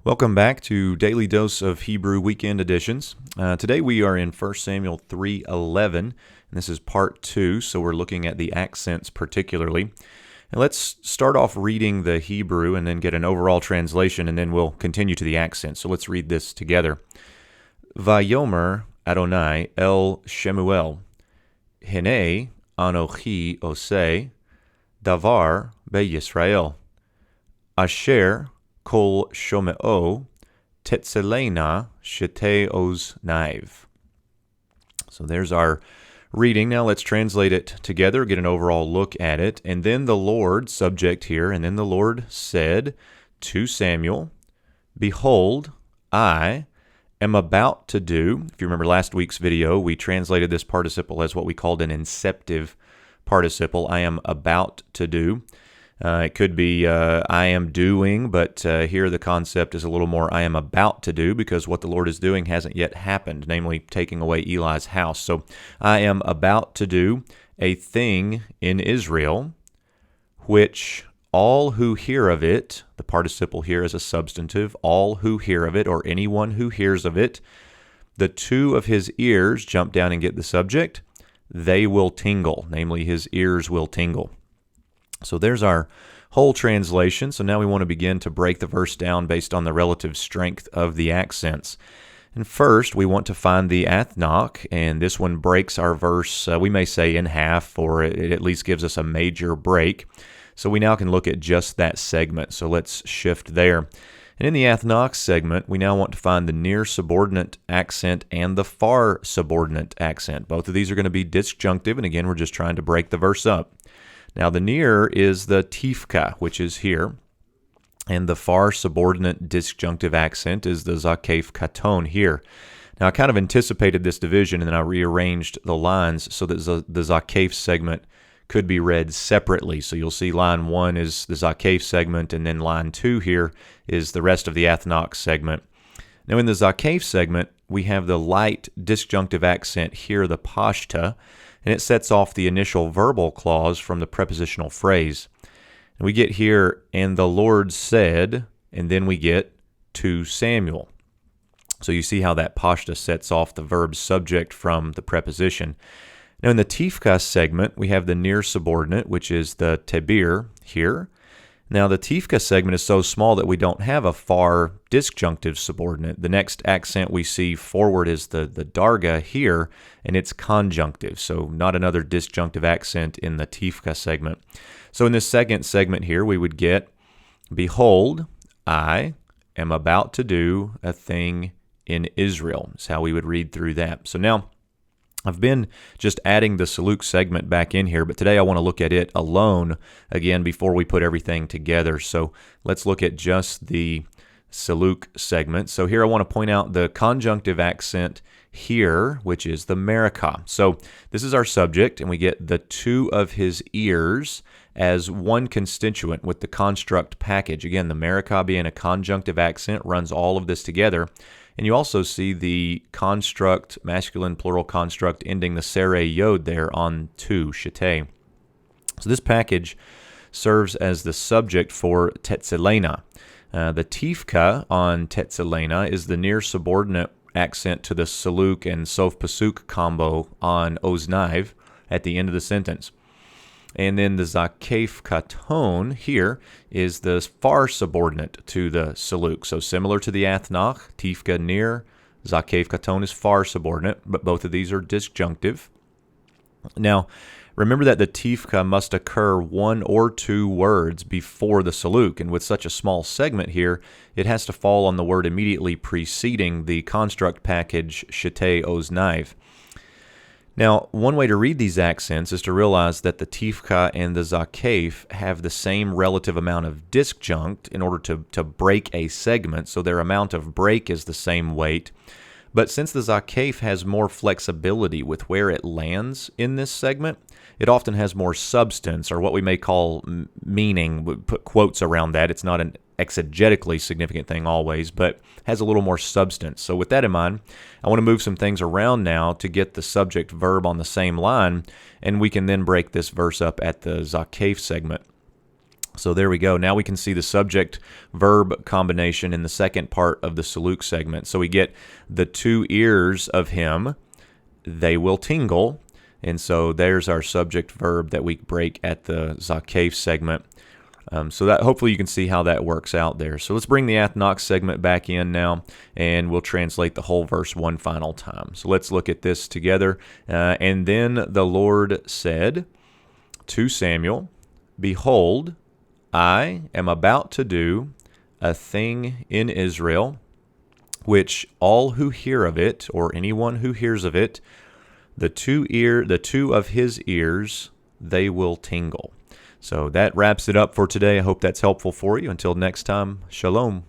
Welcome back to Daily Dose of Hebrew Weekend Editions. Today we are in 1 Samuel 3:11, and this is part 2, so we're looking at the accents particularly. And let's start off reading the Hebrew and then get an overall translation, and then we'll continue to the accents. So let's read this together. Vayomer Adonai el Shemuel, Hine Anochi Oseh, Davar beYisrael, Asher Kol Shomeo Tetzelena Shete Oz Naiv. So there's our reading. Now let's translate it together, get an overall look at it. And then the Lord, subject here, and then the Lord said to Samuel, Behold, I am about to do. If you remember last week's video, we translated this participle as what we called an inceptive participle. I am about to do. It could be I am doing, but here the concept is a little more I am about to do, because what the Lord is doing hasn't yet happened, namely taking away Eli's house. So I am about to do a thing in Israel, which all who hear of it, the participle here is a substantive, all who hear of it, or anyone who hears of it, the two of his ears, jump down and get the subject, they will tingle, namely his ears will tingle. So there's our whole translation. So now we want to begin to break the verse down based on the relative strength of the accents. And first, we want to find the Athnach, and this one breaks our verse, we may say in half, or it at least gives us a major break. So we now can look at just that segment. So let's shift there. And in the Athnach segment, we now want to find the near subordinate accent and the far subordinate accent. Both of these are going to be disjunctive, and again, we're just trying to break the verse up. Now, the near is the tifka, which is here, and the far subordinate disjunctive accent is the zakef katon here. Now, I kind of anticipated this division, and then I rearranged the lines so that the zakef segment could be read separately. So you'll see line 1 is the zakef segment, and then line 2 here is the rest of the Athnach segment. Now, in the zakef segment, we have the light disjunctive accent here, the pashta, and it sets off the initial verbal clause from the prepositional phrase. And we get here, and the Lord said, and then we get to Samuel. So you see how that pashta sets off the verb subject from the preposition. Now in the tifka segment, we have the near subordinate, which is the tebir here. Now the tifka segment is so small that we don't have a far disjunctive subordinate. The next accent we see forward is the darga here, and it's conjunctive, so not another disjunctive accent in the tifka segment. So in this second segment here, we would get, Behold, I am about to do a thing in Israel. Is how we would read through that. So now, I've been just adding the Silluq segment back in here, but today I want to look at it alone again before we put everything together. So let's look at just the Silluq segment. So here I want to point out the conjunctive accent here, which is the merikah. So this is our subject, and we get the two of his ears as one constituent with the construct package. Again, the merikah being a conjunctive accent runs all of this together. And you also see the construct, masculine plural construct, ending the sere yod there on to, shete. So this package serves as the subject for tetzelena. The tifka on tetzelena is the near subordinate accent to the Silluq and sof pasuk combo on oznaiv at the end of the sentence. And then the zakef katon here is the far subordinate to the Silluq. So similar to the Athnach, tifka near, zakef katon is far subordinate, but both of these are disjunctive. Now, remember that the tifka must occur one or two words before the Silluq, and with such a small segment here, it has to fall on the word immediately preceding the construct package shete oznaiv. Now, one way to read these accents is to realize that the tifka and the zakef have the same relative amount of disjunct in order to break a segment, so their amount of break is the same weight. But since the zakef has more flexibility with where it lands in this segment, it often has more substance, or what we may call meaning. We put quotes around that. It's not an exegetically significant thing always, but has a little more substance. So with that in mind, I want to move some things around now to get the subject verb on the same line, and we can then break this verse up at the zakef segment. So there we go. Now we can see the subject-verb combination in the second part of the Silluq segment. So we get the 2 ears of him, they will tingle. And so there's our subject-verb that we break at the Zakef segment. So that hopefully you can see how that works out there. So let's bring the Athnach segment back in now, and we'll translate the whole verse one final time. So let's look at this together. And then the Lord said to Samuel, "Behold, I am about to do a thing in Israel, which all who hear of it, or anyone who hears of it, the two of his ears, they will tingle." So that wraps it up for today. I hope that's helpful for you. Until next time, shalom.